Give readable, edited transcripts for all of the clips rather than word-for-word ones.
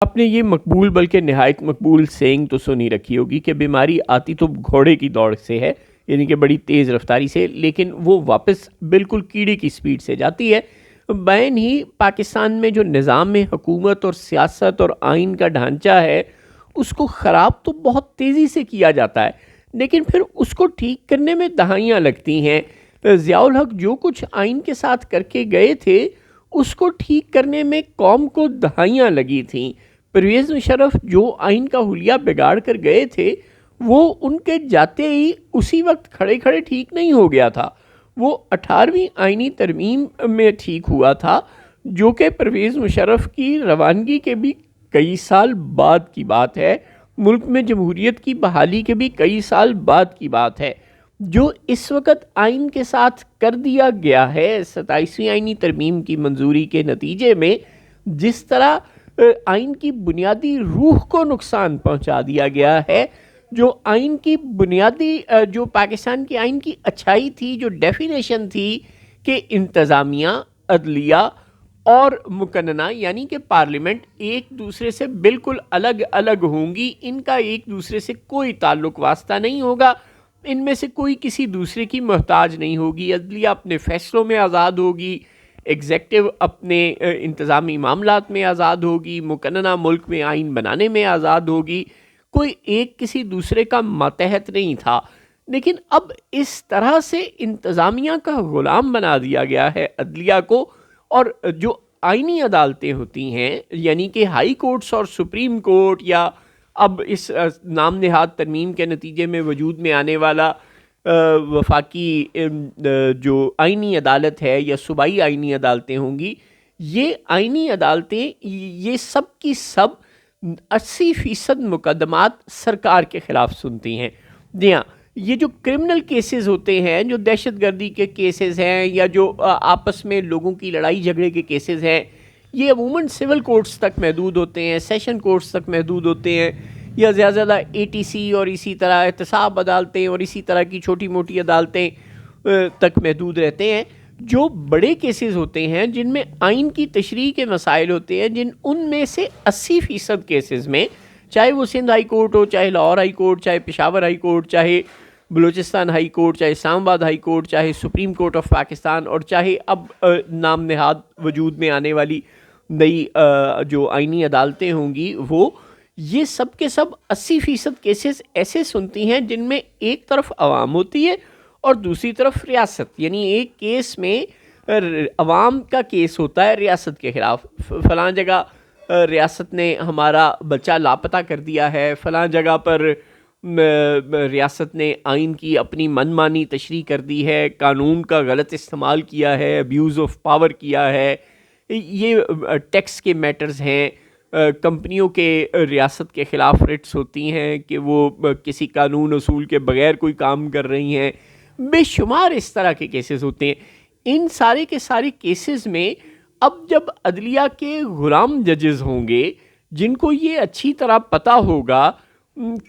آپ نے یہ مقبول بلکہ نہایت مقبول سینگ تو سنی رکھی ہوگی کہ بیماری آتی تو گھوڑے کی دوڑ سے ہے، یعنی کہ بڑی تیز رفتاری سے، لیکن وہ واپس بالکل کیڑے کی سپیڈ سے جاتی ہے۔ بین ہی پاکستان میں جو نظام حکومت اور سیاست اور آئین کا ڈھانچہ ہے اس کو خراب تو بہت تیزی سے کیا جاتا ہے، لیکن پھر اس کو ٹھیک کرنے میں دہائیاں لگتی ہیں۔ ضیاء الحق جو کچھ آئین کے ساتھ کر کے گئے تھے اس کو ٹھیک کرنے میں قوم کو دہائیاں لگی تھیں۔ پرویز مشرف جو آئین کا حلیہ بگاڑ کر گئے تھے وہ ان کے جاتے ہی اسی وقت کھڑے کھڑے ٹھیک نہیں ہو گیا تھا، وہ 18ویں آئینی ترمیم میں ٹھیک ہوا تھا، جو کہ پرویز مشرف کی روانگی کے بھی کئی سال بعد کی بات ہے، ملک میں جمہوریت کی بحالی کے بھی کئی سال بعد کی بات ہے۔ جو اس وقت آئین کے ساتھ کر دیا گیا ہے 27ویں آئینی ترمیم کی منظوری کے نتیجے میں، جس طرح آئین کی بنیادی روح کو نقصان پہنچا دیا گیا ہے، جو آئین کی بنیادی جو پاکستان کی آئین کی اچھائی تھی، جو ڈیفینیشن تھی کہ انتظامیہ، عدلیہ اور مقننہ یعنی کہ پارلیمنٹ ایک دوسرے سے بالکل الگ الگ ہوں گی، ان کا ایک دوسرے سے کوئی تعلق واسطہ نہیں ہوگا، ان میں سے کوئی کسی دوسرے کی محتاج نہیں ہوگی، عدلیہ اپنے فیصلوں میں آزاد ہوگی، ایگزیکٹو اپنے انتظامی معاملات میں آزاد ہوگی، مقننہ ملک میں آئین بنانے میں آزاد ہوگی، کوئی ایک کسی دوسرے کا ماتحت نہیں تھا۔ لیکن اب اس طرح سے انتظامیہ کا غلام بنا دیا گیا ہے عدلیہ کو، اور جو آئینی عدالتیں ہوتی ہیں یعنی کہ ہائی کورٹس اور سپریم کورٹ، یا اب اس نام نہاد ترمیم کے نتیجے میں وجود میں آنے والا وفاقی جو آئینی عدالت ہے یا صوبائی آئینی عدالتیں ہوں گی، یہ آئینی عدالتیں یہ سب کی سب 80% مقدمات سرکار کے خلاف سنتی ہیں۔ جی ہاں، یہ جو کرمنل کیسز ہوتے ہیں، جو دہشت گردی کے کیسز ہیں یا جو آپس میں لوگوں کی لڑائی جھگڑے کے کیسز ہیں، یہ عموماً سول کورٹس تک محدود ہوتے ہیں، سیشن کورٹس تک محدود ہوتے ہیں، یا زیادہ زیادہ ATC اور اسی طرح احتساب عدالتیں اور اسی طرح کی چھوٹی موٹی عدالتیں تک محدود رہتے ہیں۔ جو بڑے کیسز ہوتے ہیں جن میں آئین کی تشریح کے مسائل ہوتے ہیں، ان میں سے 80% کیسز میں، چاہے وہ سندھ ہائی کورٹ ہو، چاہے لاہور ہائی کورٹ، چاہے پشاور ہائی کورٹ، چاہے بلوچستان ہائی کورٹ، چاہے اسلام آباد ہائی کورٹ، چاہے سپریم کورٹ آف پاکستان، اور چاہے اب نام نہاد وجود میں آنے والی نئی جو آئینی عدالتیں ہوں گی، وہ یہ سب کے سب 80% کیسز ایسے سنتی ہیں جن میں ایک طرف عوام ہوتی ہے اور دوسری طرف ریاست، یعنی ایک کیس میں عوام کا کیس ہوتا ہے ریاست کے خلاف، فلاں جگہ ریاست نے ہمارا بچہ لاپتہ کر دیا ہے، فلاں جگہ پر ریاست نے آئین کی اپنی من مانی تشریح کر دی ہے، قانون کا غلط استعمال کیا ہے، ابیوز آف پاور کیا ہے، یہ ٹیکس کے میٹرز ہیں، کمپنیوں کے ریاست کے خلاف رٹس ہوتی ہیں کہ وہ کسی قانون اصول کے بغیر کوئی کام کر رہی ہیں، بے شمار اس طرح کے کیسز ہوتے ہیں۔ ان سارے کے سارے کیسز میں اب جب عدلیہ کے غلام ججز ہوں گے جن کو یہ اچھی طرح پتہ ہوگا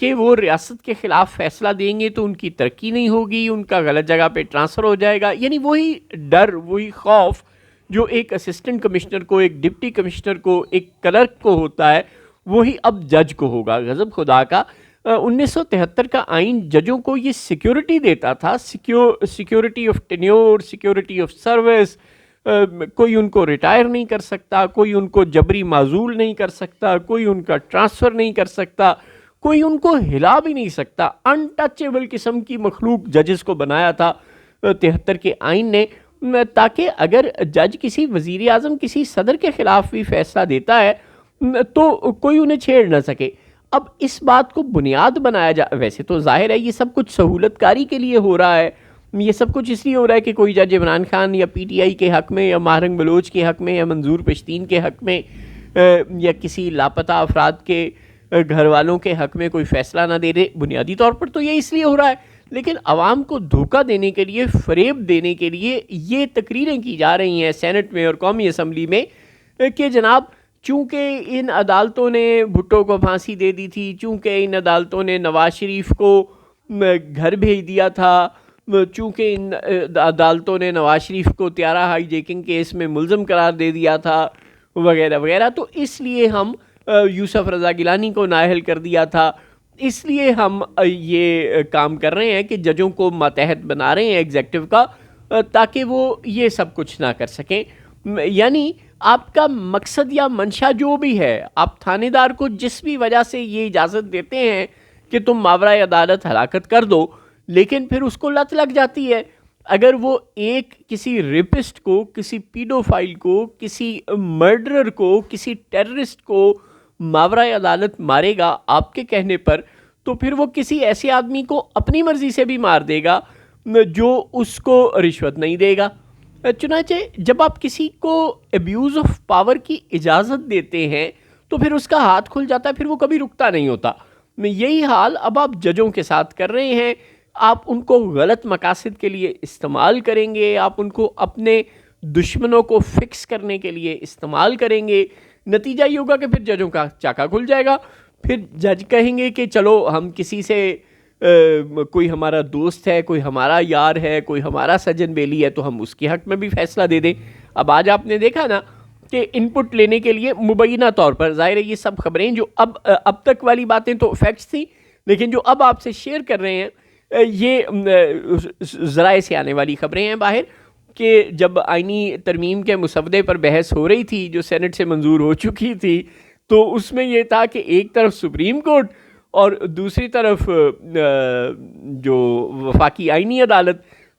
کہ وہ ریاست کے خلاف فیصلہ دیں گے تو ان کی ترقی نہیں ہوگی، ان کا غلط جگہ پہ ٹرانسفر ہو جائے گا، یعنی وہی ڈر، وہی خوف جو ایک اسسٹنٹ کمشنر کو، ایک ڈپٹی کمشنر کو، ایک کلرک کو ہوتا ہے، وہی اب جج کو ہوگا۔ غضب خدا کا 1973 کا آئین ججوں کو یہ سیکیورٹی دیتا تھا، security of tenure, security of service, کوئی ان کو ریٹائر نہیں کر سکتا، کوئی ان کو جبری معزول نہیں کر سکتا، کوئی ان کا ٹرانسفر نہیں کر سکتا، کوئی ان کو ہلا بھی نہیں سکتا، انٹچیبل قسم کی مخلوق ججز کو بنایا تھا 73 کے آئین نے، تاکہ اگر جج کسی وزیر اعظم، کسی صدر کے خلاف بھی فیصلہ دیتا ہے تو کوئی انہیں چھیڑ نہ سکے۔ اب اس بات کو بنیاد بنایا ویسے تو ظاہر ہے یہ سب کچھ سہولت کاری کے لیے ہو رہا ہے، یہ سب کچھ اس لیے ہو رہا ہے کہ کوئی جج عمران خان یا PTI کے حق میں، یا ماہرنگ بلوچ کے حق میں، یا منظور پشتین کے حق میں، یا کسی لاپتہ افراد کے گھر والوں کے حق میں کوئی فیصلہ نہ دے دے۔ بنیادی طور پر تو یہ اس لیے ہو رہا ہے، لیکن عوام کو دھوکہ دینے کے لیے، فریب دینے کے لیے یہ تقریریں کی جا رہی ہیں سینٹ میں اور قومی اسمبلی میں کہ جناب چونکہ ان عدالتوں نے بھٹو کو پھانسی دے دی تھی، چونکہ ان عدالتوں نے نواز شریف کو گھر بھیج دیا تھا، چونکہ ان عدالتوں نے نواز شریف کو طیارہ ہائی جیکنگ کیس میں ملزم قرار دے دیا تھا، وغیرہ وغیرہ، تو اس لیے ہم یوسف رضا گیلانی کو نااہل کر دیا تھا. اس لیے ہم یہ کام کر رہے ہیں کہ ججوں کو ماتحت بنا رہے ہیں ایگزیکٹو کا, تاکہ وہ یہ سب کچھ نہ کر سکیں. یعنی آپ کا مقصد یا منشا جو بھی ہے, آپ تھانے دار کو جس بھی وجہ سے یہ اجازت دیتے ہیں کہ تم ماورائے عدالت ہلاکت کر دو, لیکن پھر اس کو لت لگ جاتی ہے. اگر وہ ایک کسی ریپسٹ کو, کسی پیڈوفائل کو, کسی مرڈرر کو, کسی ٹیررسٹ کو ماورائے عدالت مارے گا آپ کے کہنے پر, تو پھر وہ کسی ایسے آدمی کو اپنی مرضی سے بھی مار دے گا جو اس کو رشوت نہیں دے گا. چنانچہ جب آپ کسی کو ایبیوز آف پاور کی اجازت دیتے ہیں تو پھر اس کا ہاتھ کھل جاتا ہے, پھر وہ کبھی رکتا نہیں ہوتا. یہی حال اب آپ ججوں کے ساتھ کر رہے ہیں. آپ ان کو غلط مقاصد کے لیے استعمال کریں گے, آپ ان کو اپنے دشمنوں کو فکس کرنے کے لیے استعمال کریں گے. نتیجہ یہ ہوگا کہ پھر ججوں کا چاکا کھل جائے گا. پھر جج کہیں گے کہ چلو ہم کسی سے کوئی ہمارا دوست ہے, کوئی ہمارا یار ہے, کوئی ہمارا سجن بیلی ہے, تو ہم اس کے حق میں بھی فیصلہ دے دیں. اب آج آپ نے دیکھا نا کہ ان پٹ لینے کے لیے مبینہ طور پر, ظاہر ہے یہ سب خبریں جو اب تک والی باتیں تو فیکٹس تھیں, لیکن جو اب آپ سے شیئر کر رہے ہیں یہ ذرائع سے آنے والی خبریں ہیں باہر, کہ جب آئینی ترمیم کے مسودے پر بحث ہو رہی تھی جو سینٹ سے منظور ہو چکی تھی, تو اس میں یہ تھا کہ ایک طرف سپریم کورٹ اور دوسری طرف جو وفاقی آئینی عدالت,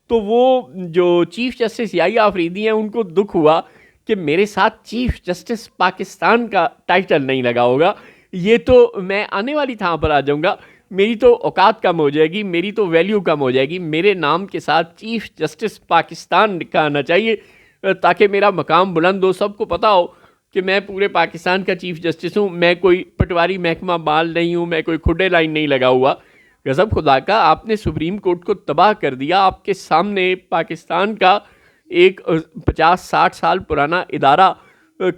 تو وہ جو چیف جسٹس یحییٰ آفریدی ہیں ان کو دکھ ہوا کہ میرے ساتھ چیف جسٹس پاکستان کا ٹائٹل نہیں لگا ہوگا, یہ تو میں آنے والی تھان پر آ جاؤں گا, میری تو اوقات کم ہو جائے گی, میری تو ویلیو کم ہو جائے گی, میرے نام کے ساتھ چیف جسٹس پاکستان لکھا آنا چاہیے تاکہ میرا مقام بلند ہو, سب کو پتہ ہو کہ میں پورے پاکستان کا چیف جسٹس ہوں, میں کوئی پٹواری محکمہ بال نہیں ہوں, میں کوئی کھڈے لائن نہیں لگا ہوا. غضب خدا کا, آپ نے سپریم کورٹ کو تباہ کر دیا. آپ کے سامنے پاکستان کا ایک 50-60 سال پرانا ادارہ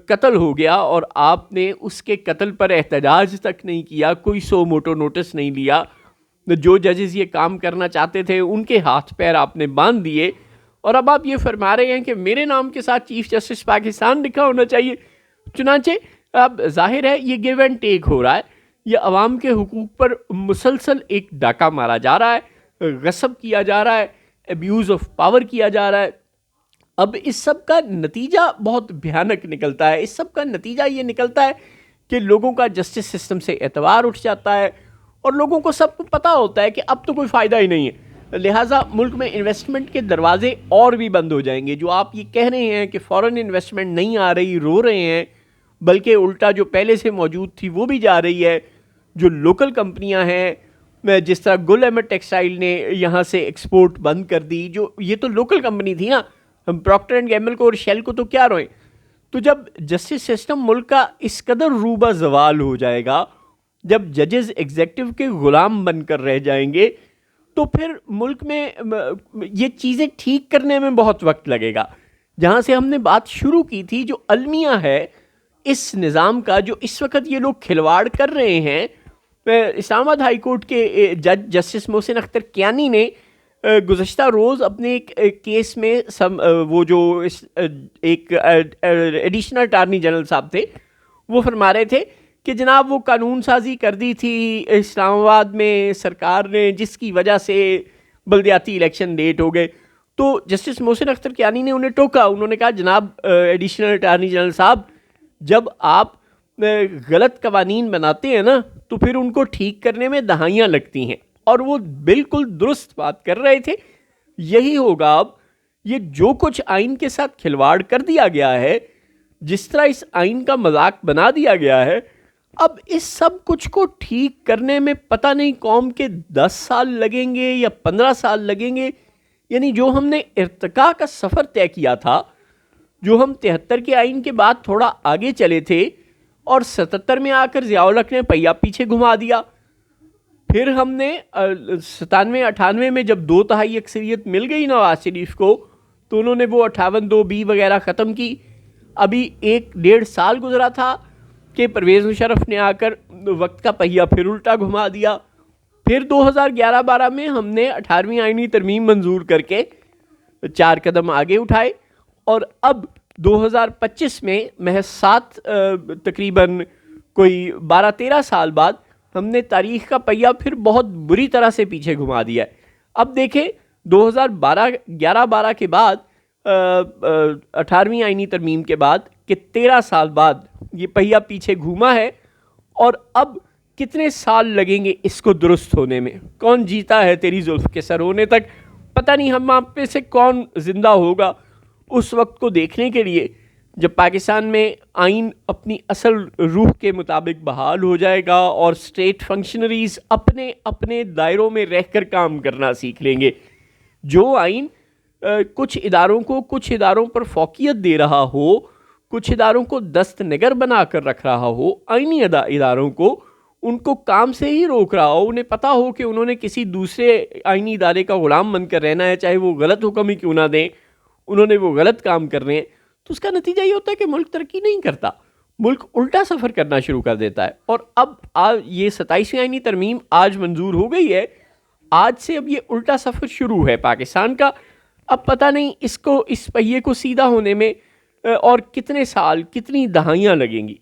قتل ہو گیا اور آپ نے اس کے قتل پر احتجاج تک نہیں کیا, کوئی سو موٹو نوٹس نہیں لیا. جو ججز یہ کام کرنا چاہتے تھے ان کے ہاتھ پیر آپ نے باندھ دیے, اور اب آپ یہ فرما رہے ہیں کہ میرے نام کے ساتھ چیف جسٹس پاکستان لکھا ہونا چاہیے. چنانچہ اب ظاہر ہے یہ گیو اینڈ ٹیک ہو رہا ہے, یہ عوام کے حقوق پر مسلسل ایک ڈاکہ مارا جا رہا ہے, غصب کیا جا رہا ہے, ایبیوز آف پاور کیا جا رہا ہے. اب اس سب کا نتیجہ بہت بھیانک نکلتا ہے. اس سب کا نتیجہ یہ نکلتا ہے کہ لوگوں کا جسٹس سسٹم سے اعتبار اٹھ جاتا ہے, اور لوگوں کو سب کو پتہ ہوتا ہے کہ اب تو کوئی فائدہ ہی نہیں ہے, لہٰذا ملک میں انویسٹمنٹ کے دروازے اور بھی بند ہو جائیں گے. جو آپ یہ کہہ رہے ہیں کہ فورن انویسٹمنٹ نہیں آ رہی, رو رہے ہیں, بلکہ الٹا جو پہلے سے موجود تھی وہ بھی جا رہی ہے. جو لوکل کمپنیاں ہیں, جس طرح گل احمد ٹیکسٹائل نے یہاں سے ایکسپورٹ بند کر دی, جو یہ تو لوکل کمپنی تھی نا, ہم پراکٹر اینڈ گیمبل کو اور شیل کو تو کیا روئیں. تو جب جسٹس سسٹم ملک کا اس قدر روبہ زوال ہو جائے گا, جب ججز ایگزیکٹو کے غلام بن کر رہ جائیں گے, تو پھر ملک میں یہ چیزیں ٹھیک کرنے میں بہت وقت لگے گا. جہاں سے ہم نے بات شروع کی تھی, جو المیہ ہے اس نظام کا, جو اس وقت یہ لوگ کھلواڑ کر رہے ہیں. اسلام آباد ہائی کورٹ کے جج جسٹس محسن اختر کیانی نے گزشتہ روز اپنے ایک کیس میں وہ جو ایک ایڈیشنل اٹارنی جنرل صاحب تھے, وہ فرما رہے تھے کہ جناب وہ قانون سازی کر دی تھی اسلام آباد میں سرکار نے, جس کی وجہ سے بلدیاتی الیکشن لیٹ ہو گئے. تو جسٹس محسن اختر کیانی نے انہیں ٹوکا, انہوں نے کہا جناب ایڈیشنل اٹارنی جنرل صاحب, جب آپ غلط قوانین بناتے ہیں نا تو پھر ان کو ٹھیک کرنے میں دہائیاں لگتی ہیں. اور وہ بالکل درست بات کر رہے تھے. یہی ہوگا اب, یہ جو کچھ آئین کے ساتھ کھلواڑ کر دیا گیا ہے, جس طرح اس آئین کا مذاق بنا دیا گیا ہے, اب اس سب کچھ کو ٹھیک کرنے میں پتہ نہیں قوم کے 10 سال لگیں گے یا 15 سال لگیں گے. یعنی جو ہم نے ارتقاء کا سفر طے کیا تھا, جو ہم 73 کے آئین کے بعد تھوڑا آگے چلے تھے اور 77 میں آ کر ضیاء الحق نے پہیا پیچھے گھما دیا. پھر ہم نے 97-98 میں جب 2/3 اکثریت مل گئی نواز شریف کو, تو انہوں نے وہ 58(2)(b) وغیرہ ختم کی. ابھی 1-1.5 سال گزرا تھا کہ پرویز مشرف نے آ کر وقت کا پہیا پھر الٹا گھما دیا. پھر 2011-12 میں ہم نے 18ویں آئینی ترمیم منظور کر کے 4 قدم آگے اٹھائے, اور اب 2025 میں محض 7 تقریباً کوئی 12-13 سال بعد ہم نے تاریخ کا پہیہ پھر بہت بری طرح سے پیچھے گھما دیا ہے. اب دیکھیں 2011-12 کے بعد 18ویں آئینی ترمیم کے بعد کہ 13 سال بعد یہ پہیہ پیچھے گھوما ہے, اور اب کتنے سال لگیں گے اس کو درست ہونے میں. کون جیتا ہے تیری زلف کے سر ہونے تک, پتہ نہیں ہم آپ میں سے کون زندہ ہوگا اس وقت کو دیکھنے کے لیے جب پاکستان میں آئین اپنی اصل روح کے مطابق بحال ہو جائے گا اور اسٹیٹ فنکشنریز اپنے اپنے دائروں میں رہ کر کام کرنا سیکھ لیں گے. جو آئین کچھ اداروں پر فوقیت دے رہا ہو, کچھ اداروں کو دست نگر بنا کر رکھ رہا ہو, آئینی اداروں کو ان کو کام سے ہی روک رہا ہو, انہیں پتہ ہو کہ انہوں نے کسی دوسرے آئینی ادارے کا غلام بن کر رہنا ہے, چاہے وہ غلط حکم ہی کیوں نہ دیں, انہوں نے وہ غلط کام کرنے ہیں, تو اس کا نتیجہ یہ ہوتا ہے کہ ملک ترقی نہیں کرتا, ملک الٹا سفر کرنا شروع کر دیتا ہے. اور اب یہ 27ویں آئینی ترمیم آج منظور ہو گئی ہے, آج سے اب یہ الٹا سفر شروع ہے پاکستان کا. اب پتہ نہیں اس پہیے کو سیدھا ہونے میں اور کتنے سال کتنی دہائیاں لگیں گی.